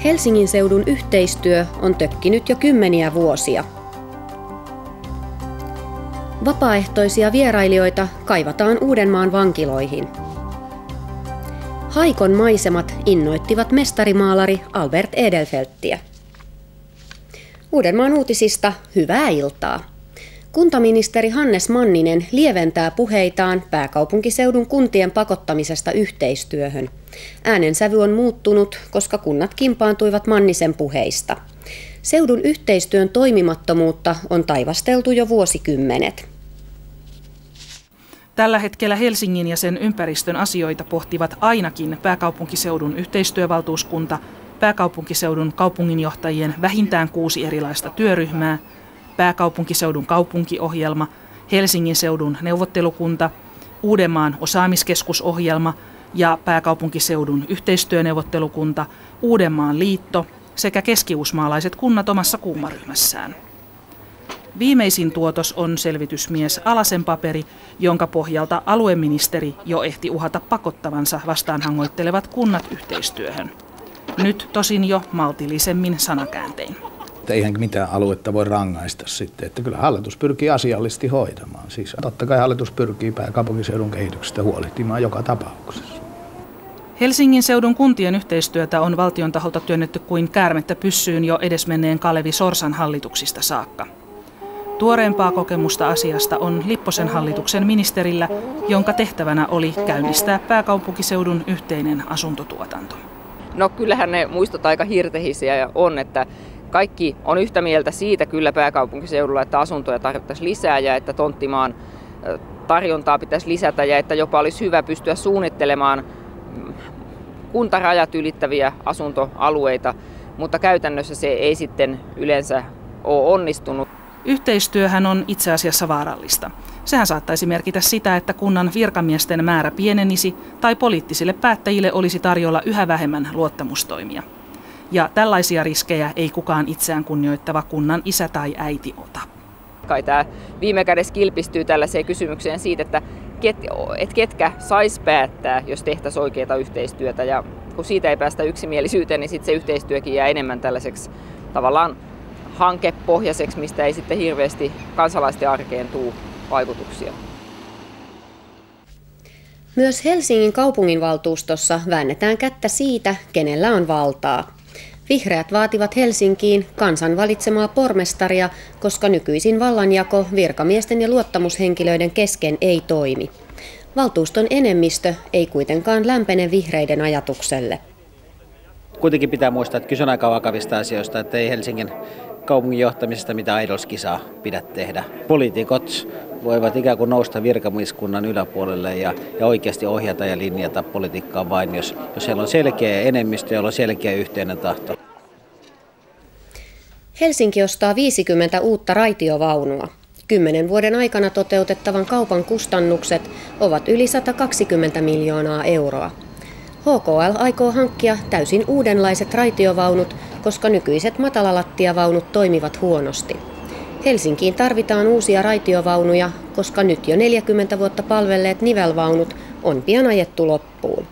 Helsingin seudun yhteistyö on tökkinyt jo kymmeniä vuosia. Vapaaehtoisia vierailijoita kaivataan Uudenmaan vankiloihin. Haikon maisemat innoittivat mestarimaalari Albert Edelfelttiä. Uudenmaan uutisista hyvää iltaa. Kuntaministeri Hannes Manninen lieventää puheitaan pääkaupunkiseudun kuntien pakottamisesta yhteistyöhön. Äänensävy on muuttunut, koska kunnat kimpaantuivat Mannisen puheista. Seudun yhteistyön toimimattomuutta on taivasteltu jo vuosikymmenet. Tällä hetkellä Helsingin ja sen ympäristön asioita pohtivat ainakin pääkaupunkiseudun yhteistyövaltuuskunta, pääkaupunkiseudun kaupunginjohtajien vähintään 6 erilaista työryhmää, pääkaupunkiseudun kaupunkiohjelma, Helsingin seudun neuvottelukunta, Uudenmaan osaamiskeskusohjelma ja pääkaupunkiseudun yhteistyöneuvottelukunta, Uudenmaan liitto sekä keskiuusmaalaiset kunnat omassa kuumaryhmässään. Viimeisin tuotos on selvitysmies Alasen paperi, jonka pohjalta alueministeri jo ehti uhata pakottavansa vastaanhangoittelevat kunnat yhteistyöhön. Nyt tosin jo maltillisemmin sanakääntein. Eihän mitään aluetta voi rangaista sitten, että kyllä hallitus pyrkii asiallisesti hoitamaan. Siis totta kai hallitus pyrkii pääkaupunkiseudun kehityksestä huolehtimaan joka tapauksessa. Helsingin seudun kuntien yhteistyötä on valtion taholta työnnetty kuin käärmettä pyssyyn jo edesmenneen Kalevi Sorsan hallituksista saakka. Tuoreempaa kokemusta asiasta on Lipposen hallituksen ministerillä, jonka tehtävänä oli käynnistää pääkaupunkiseudun yhteinen asuntotuotanto. No kyllähän ne muistot aika hirtehisiä on, että kaikki on yhtä mieltä siitä kyllä pääkaupunkiseudulla, että asuntoja tarvittaisiin lisää ja että tonttimaan tarjontaa pitäisi lisätä ja että jopa olisi hyvä pystyä suunnittelemaan kuntarajat ylittäviä asuntoalueita, mutta käytännössä se ei sitten yleensä ole onnistunut. Yhteistyöhän on itse asiassa vaarallista. Sehän saattaisi merkitä sitä, että kunnan virkamiesten määrä pienenisi tai poliittisille päättäjille olisi tarjolla yhä vähemmän luottamustoimia. Ja tällaisia riskejä ei kukaan itseään kunnioittava kunnan isä tai äiti ota. Kai tämä viime kädessä kilpistyy tällaiseen kysymykseen siitä, että ketkä sais päättää, jos tehtäisiin oikeaa yhteistyötä. Ja kun siitä ei päästä yksimielisyyteen, niin sitten se yhteistyökin jää enemmän tällaiseksi tavallaan hankepohjaiseksi, mistä ei sitten hirveästi kansalaisten arkeen tule vaikutuksia. Myös Helsingin kaupunginvaltuustossa väännetään kättä siitä, kenellä on valtaa. Vihreät vaativat Helsinkiin kansan valitsemaa pormestaria, koska nykyisin vallanjako virkamiesten ja luottamushenkilöiden kesken ei toimi. Valtuuston enemmistö ei kuitenkaan lämpene vihreiden ajatukselle. Kuitenkin pitää muistaa, että kyse on aika vakavista asioista, että ei Helsingin kaupungin johtamisesta mitään idolskisaa pidä tehdä. Poliitikot voivat ikään kuin nousta virkamieskunnan yläpuolelle ja oikeasti ohjata ja linjata politiikkaa vain, jos siellä on selkeä enemmistö, jolla on selkeä yhteinen tahto. Helsinki ostaa 50 uutta raitiovaunua. 10 vuoden aikana toteutettavan kaupan kustannukset ovat yli 120 miljoonaa euroa. HKL aikoo hankkia täysin uudenlaiset raitiovaunut, koska nykyiset matalalattiavaunut toimivat huonosti. Helsinkiin tarvitaan uusia raitiovaunuja, koska nyt jo 40 vuotta palvelleet nivelvaunut on pian ajettu loppuun.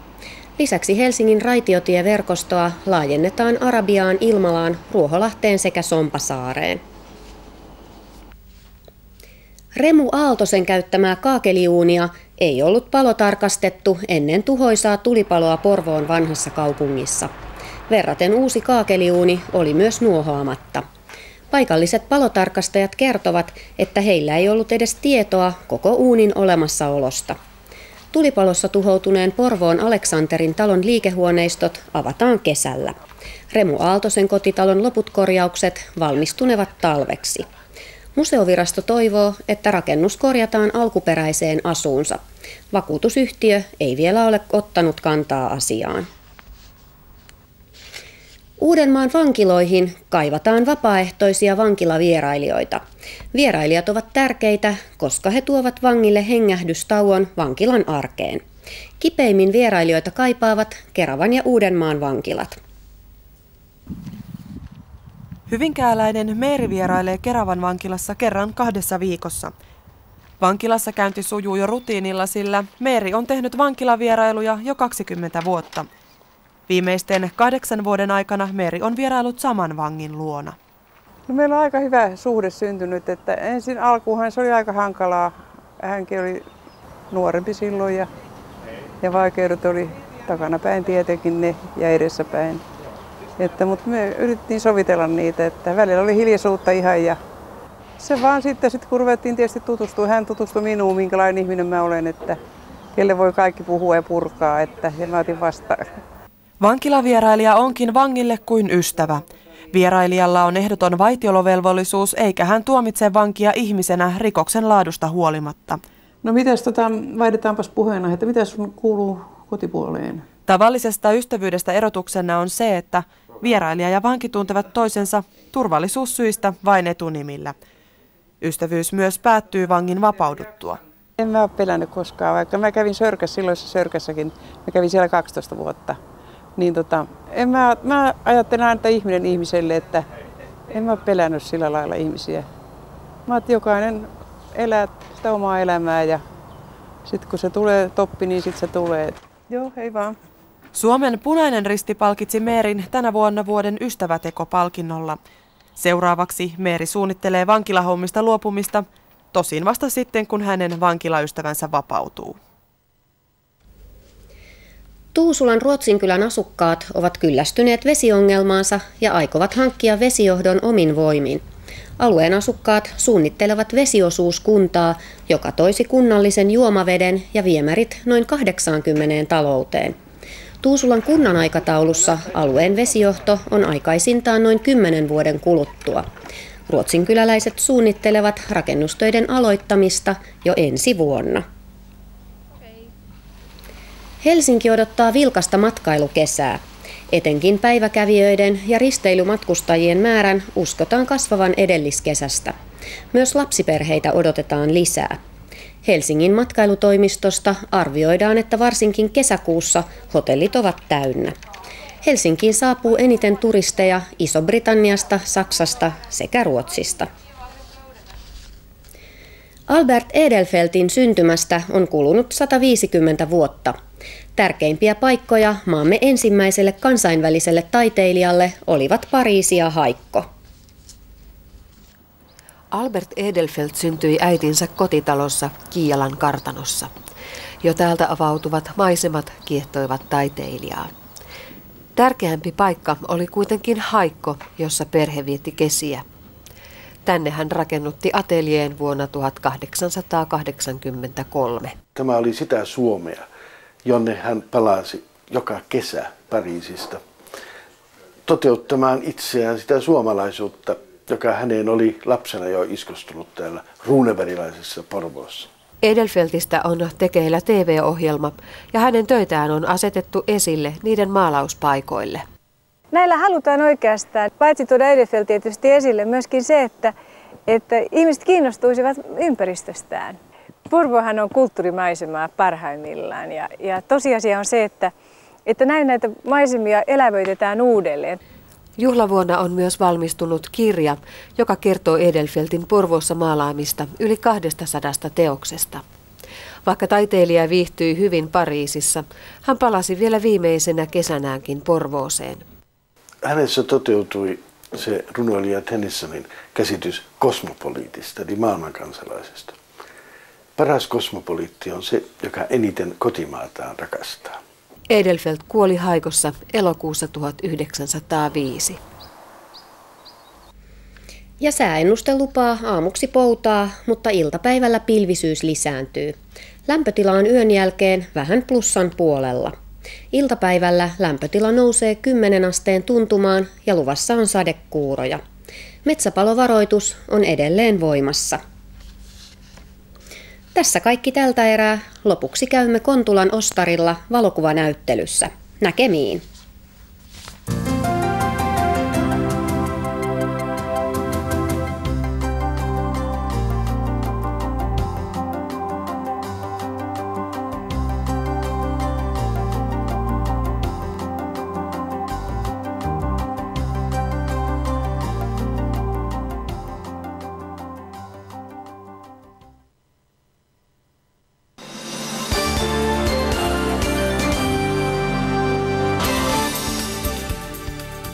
Lisäksi Helsingin raitiotieverkostoa laajennetaan Arabiaan, Ilmalaan, Ruoholahteen sekä Sompasaareen. Remu Aaltosen käyttämää kaakeliuunia ei ollut palotarkastettu ennen tuhoisaa tulipaloa Porvoon vanhassa kaupungissa. Verraten uusi kaakeliuuni oli myös nuohoamatta. Paikalliset palotarkastajat kertovat, että heillä ei ollut edes tietoa koko uunin olemassaolosta. Tulipalossa tuhoutuneen Porvoon Aleksanterin talon liikehuoneistot avataan kesällä. Remu Aaltosen kotitalon loput korjaukset valmistunevat talveksi. Museovirasto toivoo, että rakennus korjataan alkuperäiseen asuunsa. Vakuutusyhtiö ei vielä ole ottanut kantaa asiaan. Uudenmaan vankiloihin kaivataan vapaaehtoisia vankilavierailijoita. Vierailijat ovat tärkeitä, koska he tuovat vangille hengähdystauon vankilan arkeen. Kipeimmin vierailijoita kaipaavat Keravan ja Uudenmaan vankilat. Hyvinkääläinen Meeri vierailee Keravan vankilassa kerran 2 viikossa. Vankilassa käynti sujuu jo rutiinilla, sillä Meeri on tehnyt vankilavierailuja jo 20 vuotta. Viimeisten 8 vuoden aikana Meeri on vierailut saman vangin luona. No, meillä on aika hyvä suhde syntynyt, että ensin alkuunhan se oli aika hankalaa. Hänkin oli nuorempi silloin ja vaikeudet oli takanapäin tietenkin ne ja edessäpäin. Mutta me yritettiin sovitella niitä, että välillä oli hiljaisuutta ihan ja se vaan sitten kun ruvettiin tietysti tutustua, hän tutustui minuun, minkälainen ihminen mä olen, että kelle voi kaikki puhua ja purkaa, että ja mä otin vastaan. Vankilavierailija onkin vangille kuin ystävä. Vierailijalla on ehdoton vaitiolovelvollisuus eikä hän tuomitse vankia ihmisenä rikoksen laadusta huolimatta. No mitäs vaihdetaanpas puheena, että mitä sun kuuluu kotipuoleen? Tavallisesta ystävyydestä erotuksena on se, että vierailija ja vanki tuntevat toisensa turvallisuussyistä vain etunimillä. Ystävyys myös päättyy vangin vapauduttua. En mä ole pelännyt koskaan, vaikka mä kävin silloisessa Sörkässäkin, mä kävin siellä 12 vuotta. Niin mä ajattelen aina ihminen ihmiselle, että en mä ole pelännyt sillä lailla ihmisiä. Mä oon, jokainen elää sitä omaa elämää ja sitten kun se tulee toppi, niin sitten se tulee. Joo, hei vaan. Suomen Punainen Risti palkitsi Meerin tänä vuonna vuoden ystävätekopalkinnolla. Seuraavaksi Meeri suunnittelee vankilahommista luopumista, tosin vasta sitten, kun hänen vankilaystävänsä vapautuu. Tuusulan Ruotsinkylän asukkaat ovat kyllästyneet vesiongelmaansa ja aikovat hankkia vesijohdon omin voimin. Alueen asukkaat suunnittelevat vesiosuuskuntaa, joka toisi kunnallisen juomaveden ja viemärit noin 80 talouteen. Tuusulan kunnan aikataulussa alueen vesijohto on aikaisintaan noin 10 vuoden kuluttua. Ruotsinkyläläiset suunnittelevat rakennustöiden aloittamista jo ensi vuonna. Helsinki odottaa vilkasta matkailukesää. Etenkin päiväkävijöiden ja risteilymatkustajien määrän uskotaan kasvavan edelliskesästä. Myös lapsiperheitä odotetaan lisää. Helsingin matkailutoimistosta arvioidaan, että varsinkin kesäkuussa hotellit ovat täynnä. Helsinkiin saapuu eniten turisteja Iso-Britanniasta, Saksasta sekä Ruotsista. Albert Edelfeltin syntymästä on kulunut 150 vuotta. Tärkeimpiä paikkoja maamme ensimmäiselle kansainväliselle taiteilijalle olivat Pariisi ja Haikko. Albert Edelfelt syntyi äitinsä kotitalossa Kiialan kartanossa. Jo täältä avautuvat maisemat kiehtoivat taiteilijaa. Tärkeämpi paikka oli kuitenkin Haikko, jossa perhe vietti kesiä. Tänne hän rakennutti atelieen vuonna 1883. Tämä oli sitä Suomea, jonne hän palasi joka kesä Pariisista toteuttamaan itseään sitä suomalaisuutta, joka häneen oli lapsena jo iskostunut täällä ruuneverilaisessa Porvoossa. Edelfeltistä on tekeillä TV-ohjelma ja hänen töitään on asetettu esille niiden maalauspaikoille. Näillä halutaan oikeastaan paitsi tuoda Edelfelt tietysti esille myöskin se, että ihmiset kiinnostuisivat ympäristöstään. Porvoohan on kulttuurimaisemaa parhaimmillaan ja tosiasia on se, että näin näitä maisemia elävöitetään uudelleen. Juhlavuonna on myös valmistunut kirja, joka kertoo Edelfeltin Porvoossa maalaamista yli 200 teoksesta. Vaikka taiteilija viihtyi hyvin Pariisissa, hän palasi vielä viimeisenä kesänäänkin Porvooseen. Hänessä toteutui se runoilija Tennysonin käsitys kosmopoliitista, eli maailmankansalaisesta. Paras kosmopoliitti on se, joka eniten kotimaataan rakastaa. Edelfelt kuoli Haikossa elokuussa 1905. Ja sääennuste lupaa aamuksi poutaa, mutta iltapäivällä pilvisyys lisääntyy. Lämpötila on yön jälkeen vähän plussan puolella. Iltapäivällä lämpötila nousee 10 asteen tuntumaan ja luvassa on sadekuuroja. Metsäpalovaroitus on edelleen voimassa. Tässä kaikki tältä erää. Lopuksi käymme Kontulan Ostarilla valokuvanäyttelyssä. Näkemiin!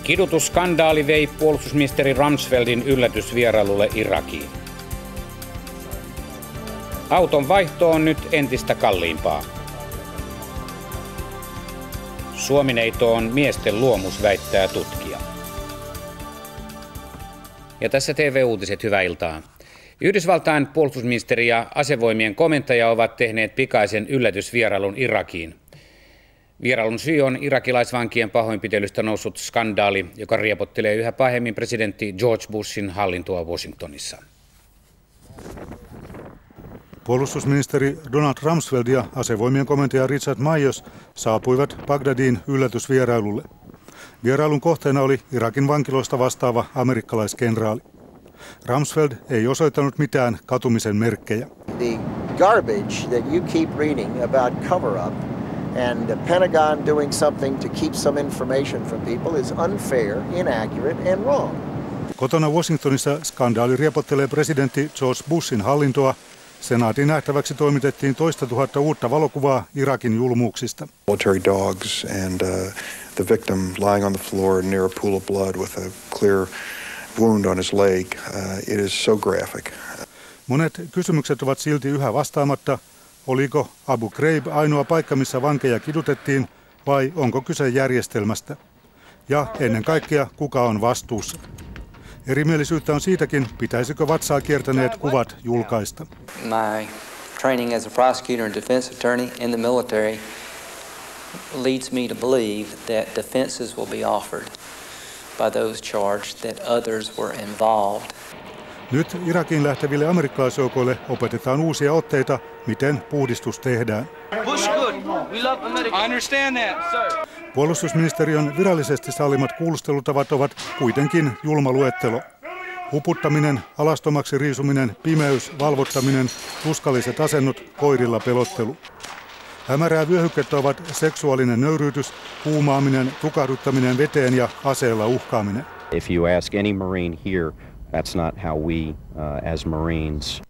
Kidutusskandaali vei puolustusministeri Rumsfeldin yllätysvierailulle Irakiin. Auton vaihto on nyt entistä kalliimpaa. Suomineito on miesten luomus, väittää tutkija. Ja tässä TV-uutiset, hyvää iltaa. Yhdysvaltain puolustusministeri ja asevoimien komentaja ovat tehneet pikaisen yllätysvierailun Irakiin. Vierailun syy on irakilaisvankien pahoinpitelystä noussut skandaali, joka riepottelee yhä pahemmin presidentti George Bushin hallintoa Washingtonissa. Puolustusministeri Donald Rumsfeld ja asevoimien komentaja Richard Myers saapuivat Bagdadiin yllätysvierailulle. Vierailun kohteena oli Irakin vankiloista vastaava amerikkalaiskenraali. Rumsfeld ei osoittanut mitään katumisen merkkejä. The garbage that you keep reading about cover-up and the Pentagon doing something to keep some information from people is unfair, inaccurate and wrong. Kotona Washingtonissa skandaali riepottelee presidentti George Bushin hallintoa. Senaatin nähtäväksi toimitettiin 2 000 uutta valokuvaa Irakin julmuuksista. Military dogs and the victim lying on the floor near a pool of blood with a clear wound on his leg. It is so graphic. Monet kysymykset ovat silti yhä vastaamatta. Oliko Abu Ghraib ainoa paikka, missä vankeja kidutettiin, vai onko kyse järjestelmästä? Ja ennen kaikkea, kuka on vastuussa? Erimielisyyttä on siitäkin, pitäisikö vatsaa kiertäneet kuvat julkaista. My training as a prosecutor and defense attorney in the military leads me to believe that defenses will be offered by those charged that others were involved. Nyt Irakiin lähteville amerikkalaisjoukoille opetetaan uusia otteita, miten puhdistus tehdään. Puolustusministeriön virallisesti sallimat kuulustelutavat ovat kuitenkin julma luettelo. Huputtaminen, alastomaksi riisuminen, pimeys, valvottaminen, tuskalliset asennot, koirilla pelottelu. Hämärää vyöhykettä ovat seksuaalinen nöyryytys, huumaaminen, tukahduttaminen veteen ja aseella uhkaaminen. If you ask any Marine here, that's not how we as Marines